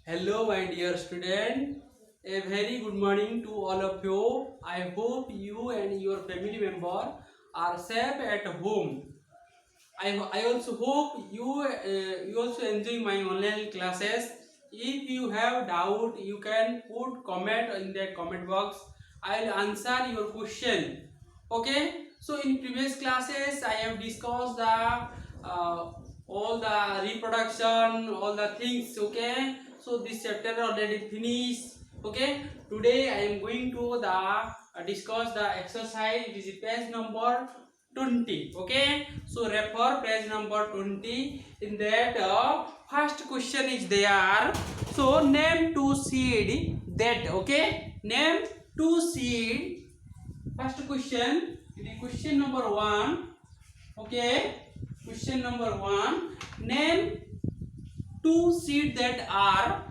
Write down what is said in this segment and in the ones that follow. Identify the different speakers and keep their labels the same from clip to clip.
Speaker 1: Hello, my dear student. A very good morning to all of you. I hope you and your family member are safe at home. I also hope you also enjoy my online classes. If you have doubt, you can put comment in that comment box. I'll answer your question. Okay. So in previous classes, I have discussed the all the reproduction, all the things. Okay. So this chapter already finished. Okay. Today I am going to the discuss the exercise. It is page number 20. Okay, so refer page number 20. In that first question is there. So name two seed that. Okay, name two seed. First question, it is question number 1. Okay, question number 1, name two seed that are.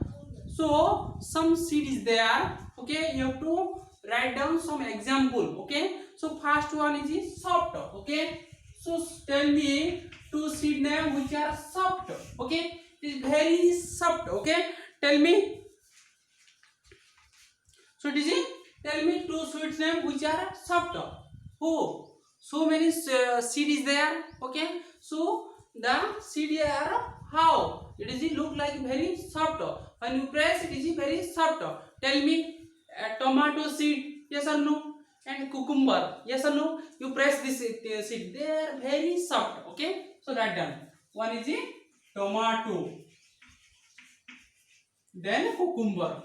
Speaker 1: So some seed is there. Okay, you have to write down some example. Okay, so first one is soft. Okay, so tell me two seed name which are soft. Okay, it is very soft. Okay, tell me. So it is, tell me two seeds name which are soft. Oh, so many seed is there. Okay, so the seed are how it is look like very soft. When you press it is very soft. Tell me tomato seed, yes or no, and cucumber, yes or no. You press this seed, they are very soft. Okay, so that done. One is tomato, then cucumber.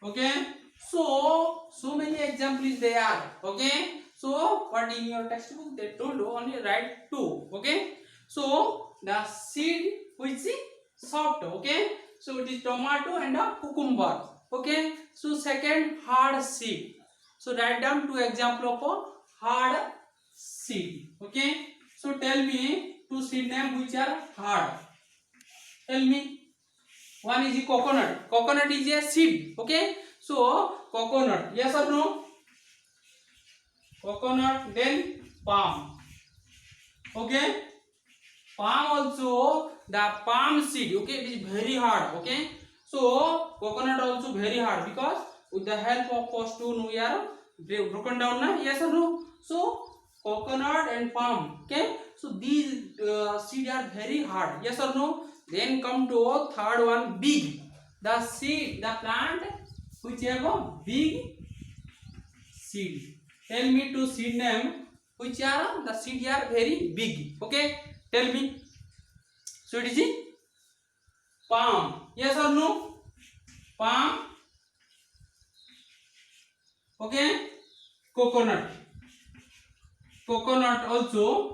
Speaker 1: Okay, so many examples there. Okay, so what in your textbook they told only write two. Okay, so the seed which is soft. Okay, so it is tomato and a cucumber. Okay, so second hard seed. So write down two example of a hard seed. Okay, so tell me two seed name which are hard. Tell me. One is the coconut. Coconut is a seed. Okay, so coconut, yes or no? Coconut, then palm. Okay, palm also, the palm seed. Okay, it is very hard. Okay, so coconut also very hard because with the help of first two we are broken down na, yes or no? So coconut and palm. Okay, so these seed are very hard, yes or no? Then come to third one, big. The seed, the plant which have a big seed. Tell me two seed name which are the seed are very big. Okay, tell me. So it is palm, yes or no? Palm. Okay, coconut. Coconut also.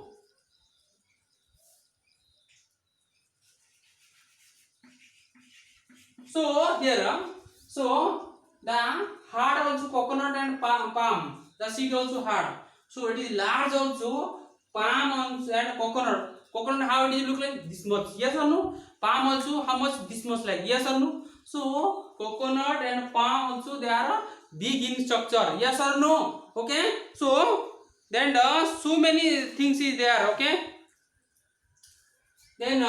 Speaker 1: So here, so the hard also coconut and palm. The seed also hard. So it is large also. Palm and coconut. Coconut how it is look like this much. Yes or no? Palm also how much this much like. Yes or no? So coconut and palm also they are big in structure. Yes or no? Okay. So then so many things is there. Okay. Then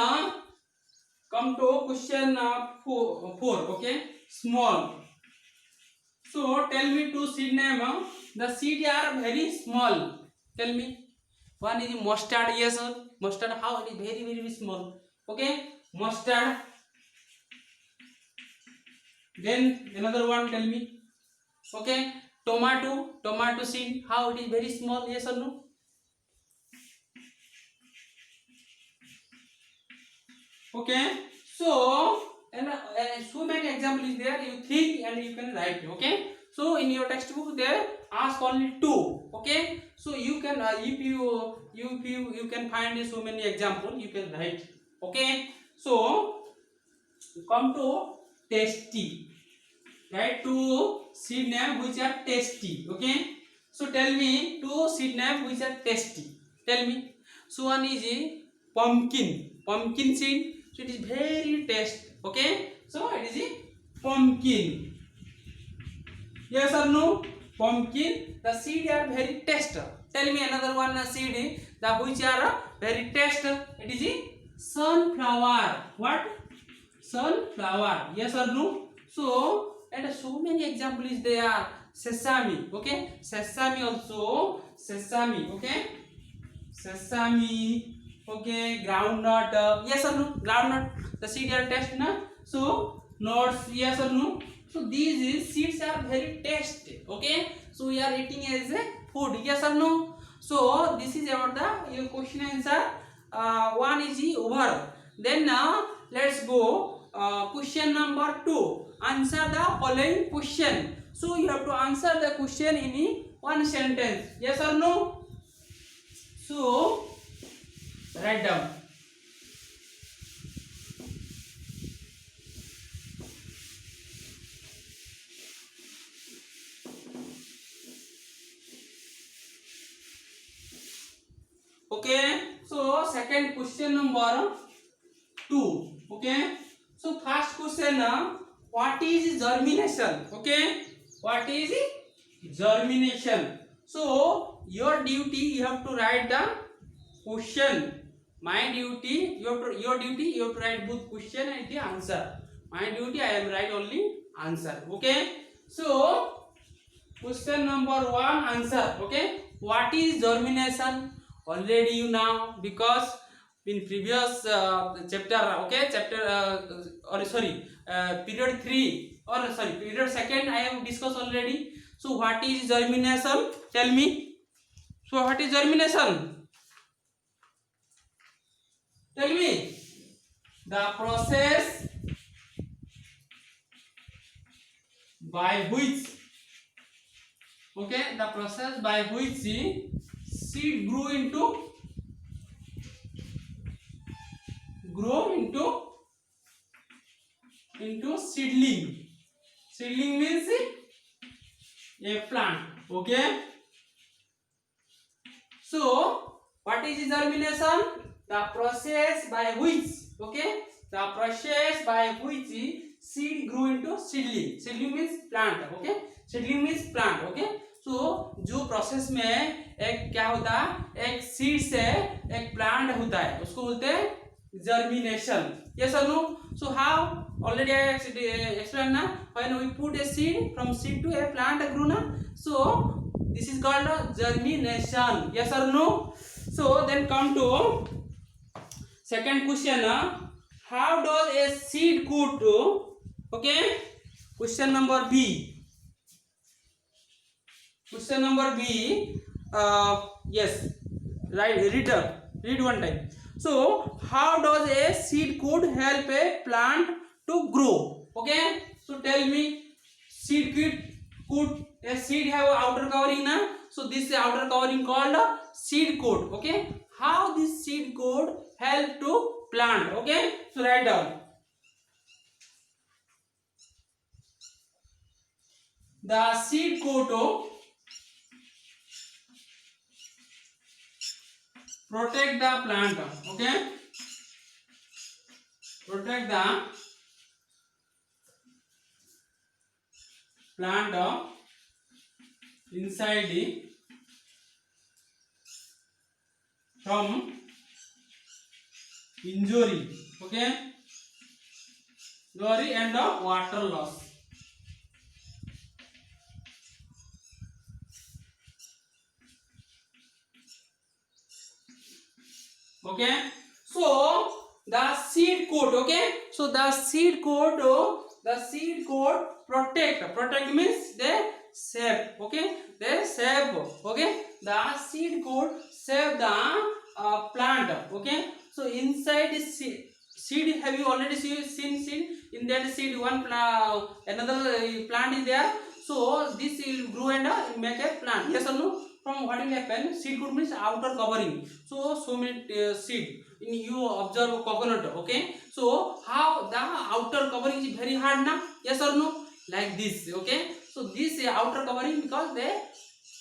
Speaker 1: come to question 4. Okay, small. So tell me two seed name. The seed are very small. Tell me. One is mustard. Yes sir. Mustard how it is very small. Okay, mustard. Then another one. Tell me. Okay, tomato. Tomato seed how it is very small. Yes or no? Okay, so and so many examples there. You think and you can write. Okay, so in your textbook there ask only two. Okay, so you can if you can find so many example you can write. Okay, so come to tasty. Write two seed name which are tasty. Okay, so tell me two seed name which are tasty. Tell me. So one is a pumpkin. Pumpkin seed. So it is very taste. Okay, so it is a pumpkin. Yes or no? Pumpkin. The seed are very taste. Tell me another one seed. The which are very taste. It is a sunflower. What? sunflower. Yes or no? So and so many examples is there. Sesame. Okay, sesame also. Sesame. Okay, sesame. Okay, groundnut. Yes or no? Groundnut. The seed are taste na. So nuts. Yes or no? So these seeds are very tasty. Okay, so we are eating as a food. Yes or no? So this is about the your question answer. One is over. Then now let's go. Question number 2. Answer the following question. So you have to answer the question in one sentence. Yes or no? So write down. Okay. So second question number 2. Okay. So first question, what is germination? Okay. What is germination? So your duty, you have to write the question. My duty, your duty, you have to write both question and the answer. My duty, I am write only answer. Okay. So question number 1 answer. Okay. What is germination? Already you know, because in previous chapter, okay, chapter or sorry, period 3 or sorry, period 2 I have discussed already. So what is germination? Tell me. So what is germination? Tell me. The process by which, okay, the process by which seed grew into seedling. Seedling means a plant. Okay. So what is germination? The process by which, okay, the process by which seed grew into seedling. Seedling means plant. Okay, seedling means plant. Okay. So जो process में एक क्या होता है, एक seed से एक plant होता है, उसको बोलते हैं germination. Yes or no? So how? Already I explained na. When we put a seed, from seed to a plant grew na. So this is called germination. Yes or no? So then come to second question. How does a seed could? Okay. Question number B. Question number B. Yes. Right. Read one time. So how does a seed could help a plant to grow? Okay. So tell me. Seed could a seed have outer covering na? So this outer covering called seed coat. Okay. How this seed coat help to plant? Okay. So write down. The seed coat protect the plant. Okay. Protect the plant inside from injury. Okay. Injury and water loss. Okay. So the seed coat. Okay. So the seed coat. The seed coat protect means they save. Okay, they save. Okay, the seed coat save the plant. Okay, so inside the seed have you already seen seed? In that seed one another plant is there. So this will grow and make a plant. Yes or no? From what will happen? Seed coat means outer covering. So many seed in you observe coconut. Okay, so how the outer covering is very hard na? Yes or no? Like this. Okay, so this outer covering because they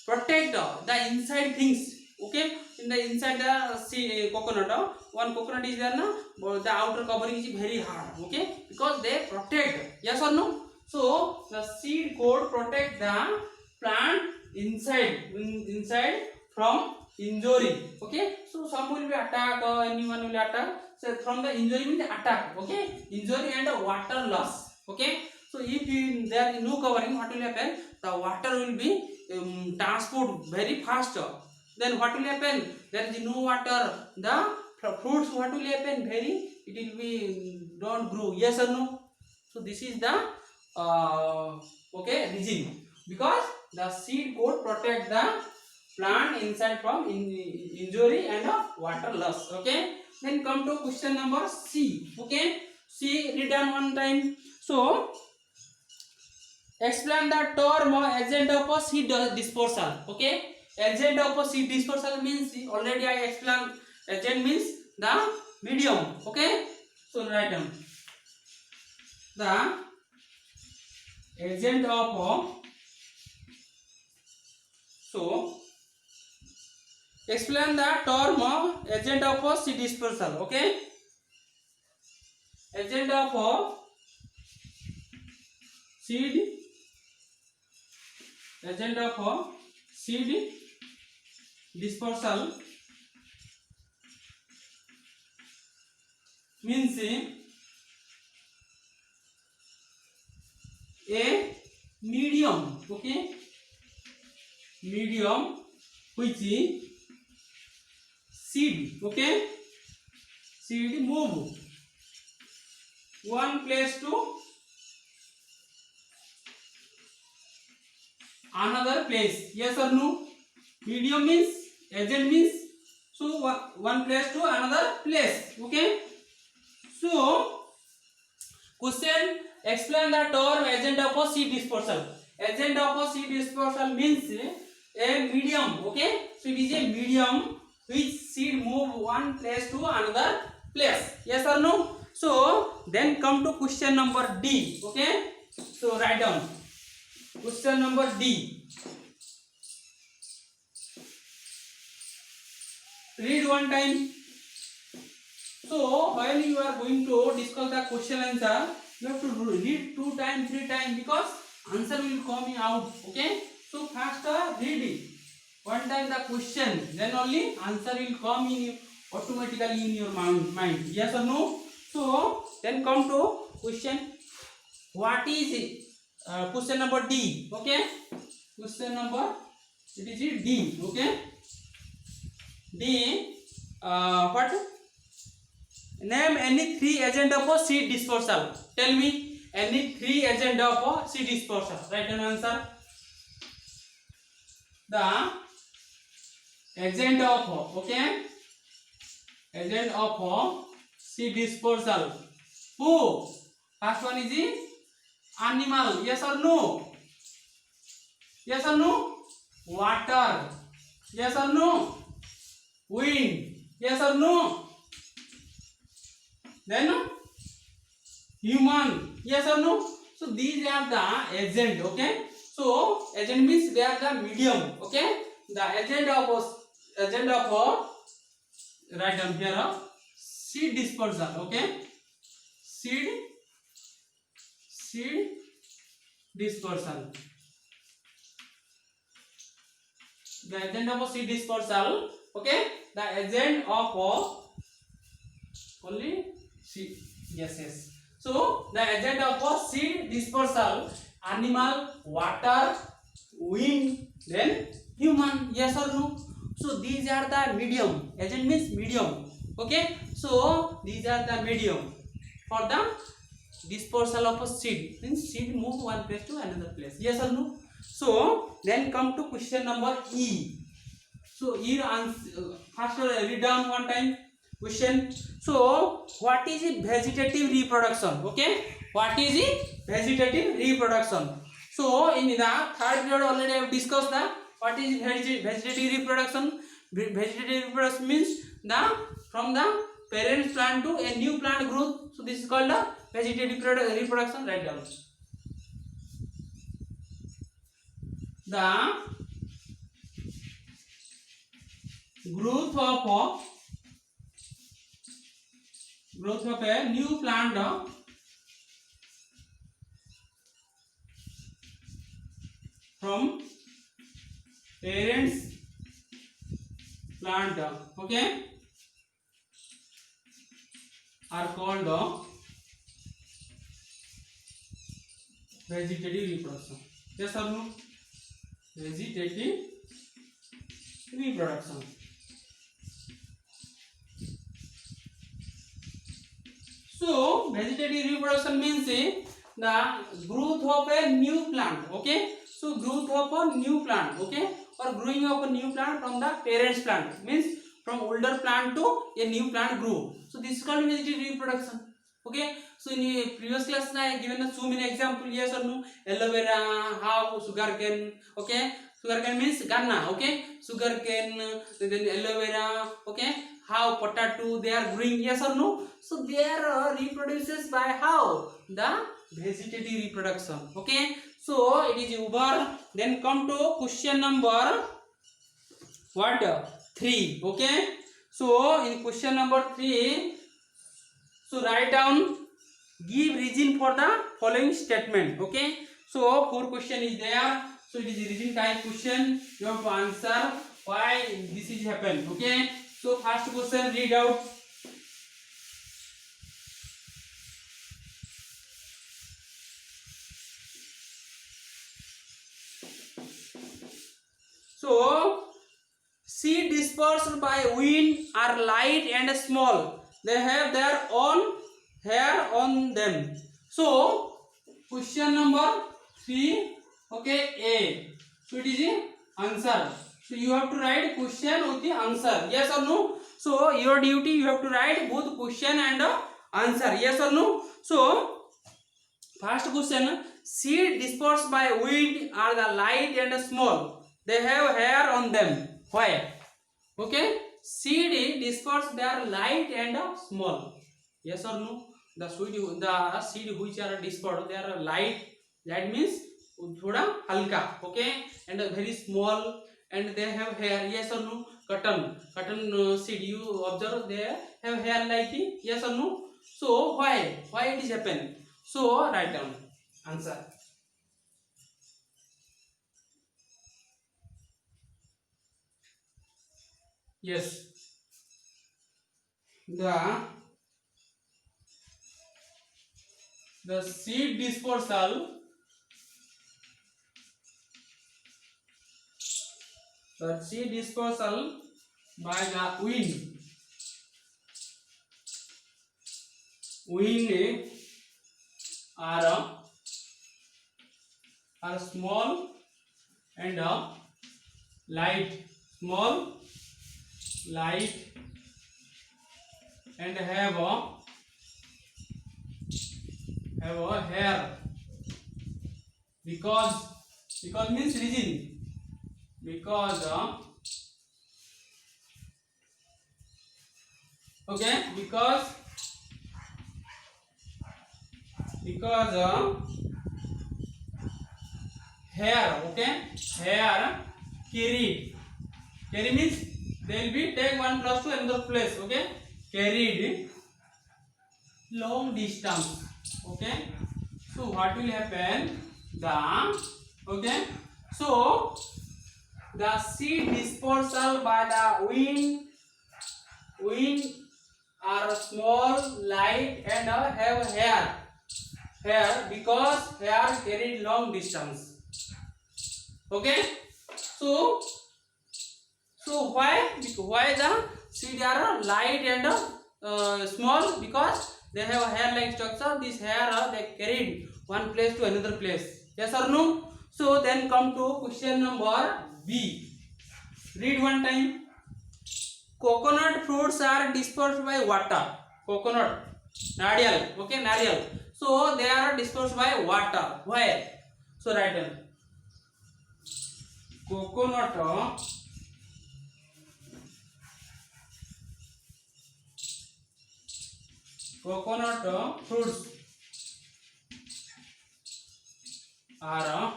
Speaker 1: protect the inside things. Okay, in the inside the coconut, one coconut is there na, but the outer covering is very hard. Okay, because they protect. Yes or no? So the seed coat protect the plant inside from injury. Okay, so some will be attack or anyone will attack. So from the injury means attack. Okay, injury and water loss. Okay, so if there is no covering, what will happen? The water will be transport very faster. Then what will happen? There is no water. The fruits what will happen? Very it will be don't grow. Yes or no? So this is the okay reason, because the seed coat protect the plant inside from injury and water loss. Okay, then come to question number C. Okay, C read down one time. So explain the term agent of seed dispersal. Okay, agent of seed dispersal means already I explained. Agent means the medium. Okay, so write down the agent of so explain the term agent of seed dispersal. Okay, agent of seed agent of seed dispersal means a medium. Okay, medium which is seed. Okay, seed move one place to another place. Yes or no? Medium means agent means so one place to another place. Okay, so question explain the term agent of seed dispersal. Agent of seed dispersal means a medium. Okay, so it is a medium which seed move one place to another place. Yes or no? So then come to question number D. Okay, so write down question number D. Read one time. So when you are going to discuss the question answer, you have to read 2 times, 3 times, because answer will come out. Okay, so first read it one time the question, then only answer will come in automatically in your mind. Yes or no? So then come to question. What is it? Question number D. Okay, question number it is D. Okay, D. What? Name any 3 agent of seed dispersal. Tell me any 3 agent of seed dispersal. Write an answer. The agent of agent of seed dispersal. Who? First one is the animal. Yes or no? Yes or no? Water. Yes or no? Wind. Yes or no? Then human. Yes or no? So these are the agent. Okay, so agent means they are the medium. Okay, the agent of write down here seed dispersal. Okay, seed dispersal. The agent of seed dispersal. Okay, the agent of only seed. Yes. So the agent of seed dispersal: animal, water, wind, then human. Yes or no? So these are the medium. Agent means medium. Okay, so these are the medium for the dispersal of a seed. Means seed move one place to another place. Yes or no? So then come to question number E. So here first read down one time question. So what is a vegetative reproduction? Okay, what is a vegetative reproduction? So in the third period already I have discussed the what is vegetative reproduction. Vegetative reproduction means the from the parent plant to a new plant growth. So this is called the vegetative reproduction. Write down the growth of a new plant from parents plant, okay, are called vegetative reproduction. Yes or no? Vegetative reproduction. So vegetative reproduction means the growth of a new plant. Okay, so growth of a new plant. Okay, or growing of a new plant from the parents plant means from older plant to a new plant grow. So this is called vegetative reproduction. Okay, so in the previous class I given us so many examples. Yes or no? Aloe vera, how sugarcane. Okay, sugarcane means ganna. Okay, sugarcane, then aloe vera. Okay, how potato they are growing. Yes or no? So they are reproduces by how? The vegetative reproduction. Okay, so it is over. Then come to question number what? 3. Okay, so in question number 3, so write down, give reason for the following statement. Okay, so 4 question is there. So it is a reason type question. You have to answer why this is happen. Okay, so first question, read out. So seed dispersed by wind are light and small. They have their own hair on them. So question number 3. Okay, A. So it is the answer. So you have to write question with the answer. Yes or no? So your duty, you have to write both question and answer. Yes or no? So first question, seed dispersed by wind are the light and small. They have hair on them. Why? Okay, seed dispersed, they are light and small. Yes or no? The seed which are dispersed, they are light. That means thoda halka. Okay, and very small, and they have hair. Yes or no? Cotton seed, you observe they have hair like it. Yes or no? So why it is happen? So write down answer. Yes, the seed dispersal, by the wind are small and light, small, light, and have a hair, because means reason, because okay, because hair. Okay, hair carry means they will be take one plus to another place. Okay, carried long distance. Okay, so what will happen, okay, so the seed dispersal by the wind are small, light, and have hair, because hair carried long distance. Okay, so why the seed are light and small? Because they have a hair like structure. This hair they carried one place to another place. Yes or no? So then come to question number B. Read one time. Coconut fruits are dispersed by water. Coconut, nariyal. Okay, nariyal. So they are dispersed by water. Why? So write down. Coconut fruits are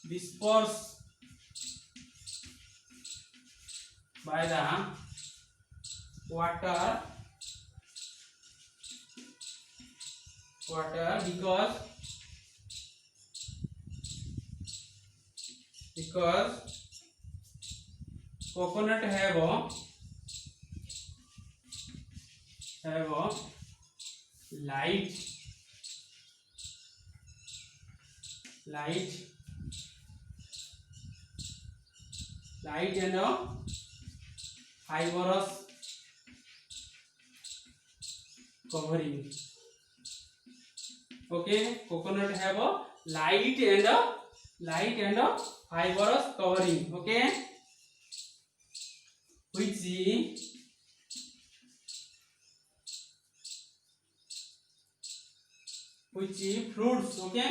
Speaker 1: dispersed by the water because coconut have a light and a fibrous covering. Okay, coconut have a light and a fibrous covering. Okay, which fruits. Okay,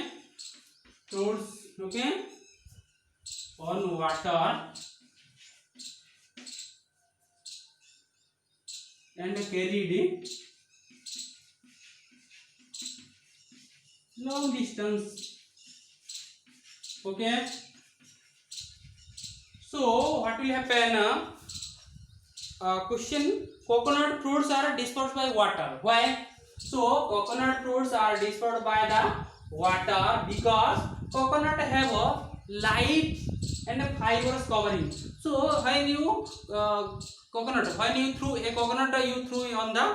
Speaker 1: fruits. Okay, on water and carried long distance. Okay, so what will happen? Question: coconut fruits are dispersed by water. Why? So coconut fruits are dispersed by the water because coconut have a light and a fibrous covering. So when you when you threw a coconut, you threw on the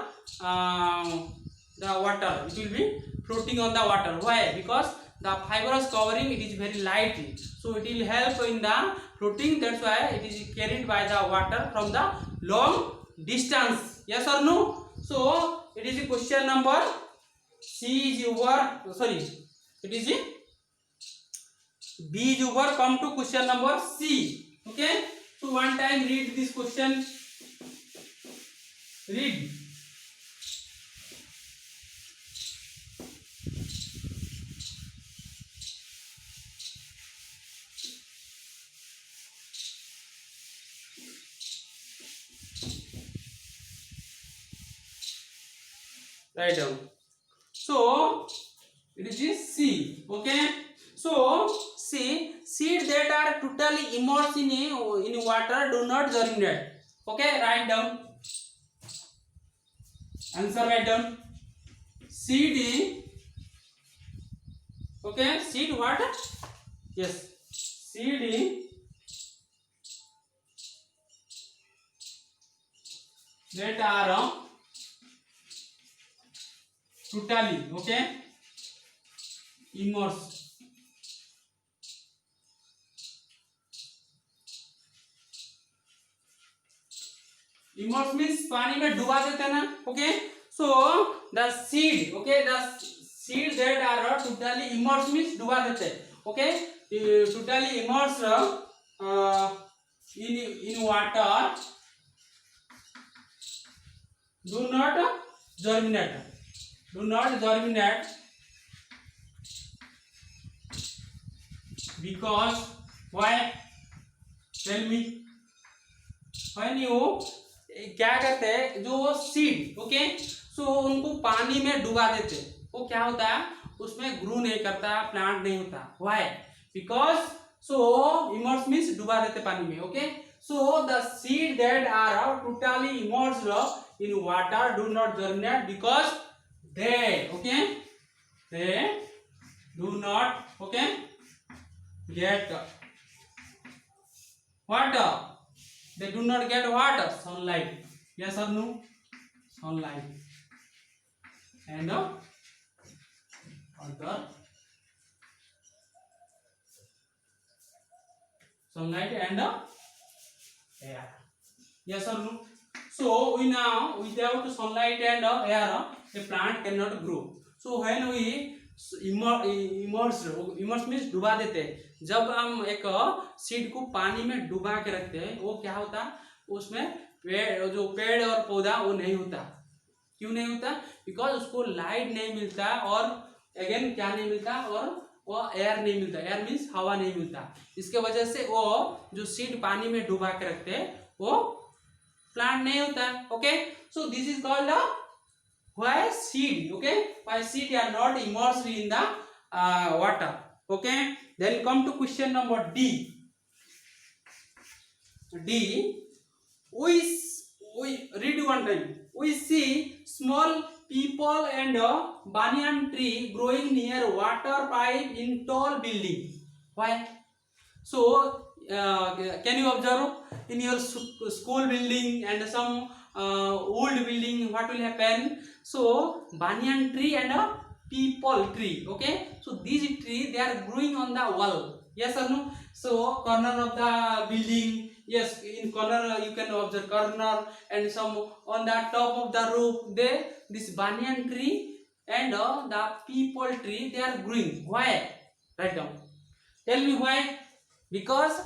Speaker 1: water, it will be floating on the water. Why? Because the fibrous covering, it is very light, so it will help in the floating. That's why it is carried by the water from the long distance. Yes or no? So it is a question number C is over. Sorry, it is a B is over. Come to question number C. Okay. So one time read this question. Read. Write down. So it is C. Okay. So C, seeds that are totally immersed in water do not germinate. Okay, write down. Answer write down. Seed. Okay, seed what? Yes, seed that are totally, okay, immersed. Immerse means पानी में डुबा देते हैं ना. Okay, so the seed, okay, the seed that are totally immersed means डुबा देते हैं. Okay, totally immersed in water do not germinate. Do not germinate because why? Tell me. When you क्या करते हैं, जो सीड, ओके, सो उनको पानी में डुबा देते, वो क्या होता है, उसमें ग्रो नहीं करता, प्लांट नहीं होता. Why? Because so immerse means डुबा देते पानी में. Okay, so the seed that are totally immersed in water do not germinate because they, okay, they do not, okay, get water. They do not get water, sunlight. Yes or no? Sunlight and other sunlight and air. Yes or no? So we now, without sunlight and air, a plant cannot grow. So when we immerse means डुबा देते हैं. जब हम एक seed को पानी में डुबा के रखते हैं, वो क्या होता है, उसमें जो पेड़ और पौधा वो नहीं होता. क्यों नहीं होता? बिकॉज उसको लाइट नहीं मिलता और अगेन क्या नहीं मिलता, और वो एयर नहीं मिलता. एयर मीन्स हवा नहीं मिलता. इसके वजह से वो जो सीड पानी में डुबा के रखते हैं वो प्लांट नहीं होता है. Okay, so this is called why seed. Okay, why seed are not immersed in the water. Okay, then come to question number D. We read one time. We see small people and a banyan tree growing near water pipe in tall building. Why? So can you observe in your school building and some old building what will happen? So banyan tree and a peepal tree, okay, so these tree they are growing on the wall, yes or no? So corner of the building, yes, in corner you can observe corner, and some on the top of the roof they this banyan tree and the peepal tree they are growing. Why? Write down. Tell me why? Because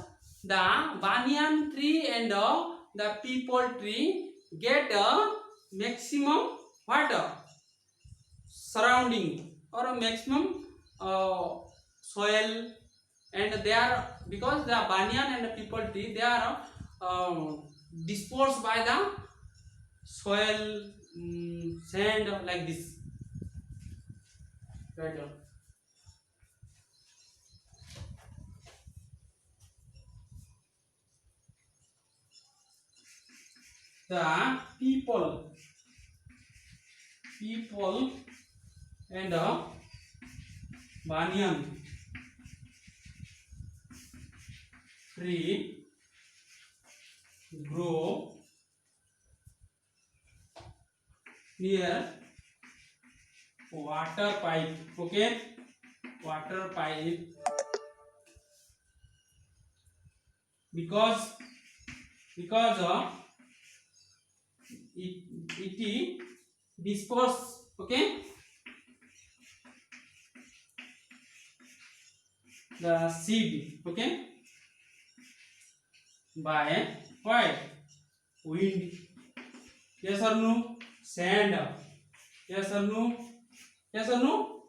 Speaker 1: the banyan tree and the peepal tree get a maximum what surrounding or a maximum soil, and they are because the banyan and the peepal tree they are disposed by the soil, sand like this. Right on. The people and banyan tree grow near water pipe, okay, water pipe, because it disperse, okay, the seed, okay, by why wind, yes or no, sand, yes or no, yes or no,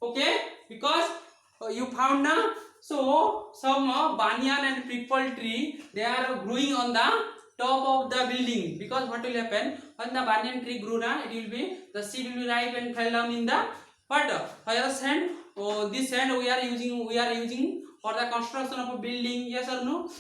Speaker 1: okay, because you found now. So some banyan and peepal tree they are growing on the top of the building, because what will happen when the banyan tree grew na, it will be the seed will be ripe and fell down in the what fire sand. This sand we are using for the construction of a building, yes or no.